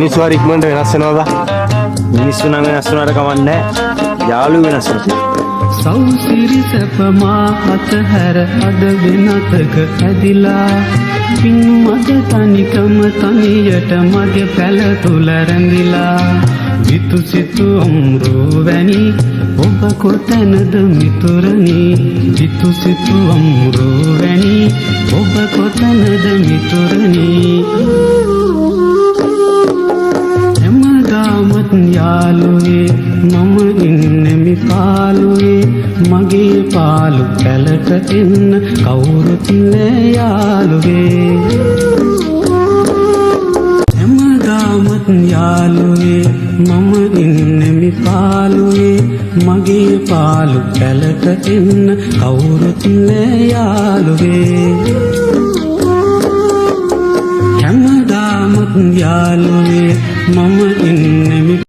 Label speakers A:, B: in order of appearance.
A: මිනිස්සු හරි ඉක්මනට වෙනස් වෙනවද?
B: මිනිස්සු නම් වෙනස් වුණාට කමන්නේ යාළුවෝ වෙනස් වෙනවා.
C: සෞසිරි සැපමා අතහැර අද වෙනතක ඇදිලා පින්මද තනිකම තනියට මගේ පැල තුල රැඳිලා විතු සිතු අම්රෝ වැනි ඔබ කොතැනද මිතුරනි විතු සිතු අම්රෝ වැනි ඔබ කොතැනද මිතුරනි හැමදාමත් යාළුවේ මම ඉන්නෙමි පාළුවේ මගේ පාළු පැලට එන්න කවුරුත් නෑ යාළුවේ හැමදාමත් යාළුවේ මම ඉන්නෙමි පාළුවේ මගේ පාළු පැලට එන්න කවුරුත් නෑ යාළුවේ හැමදාමත් යාළුවේ මම ඉන්නෙමි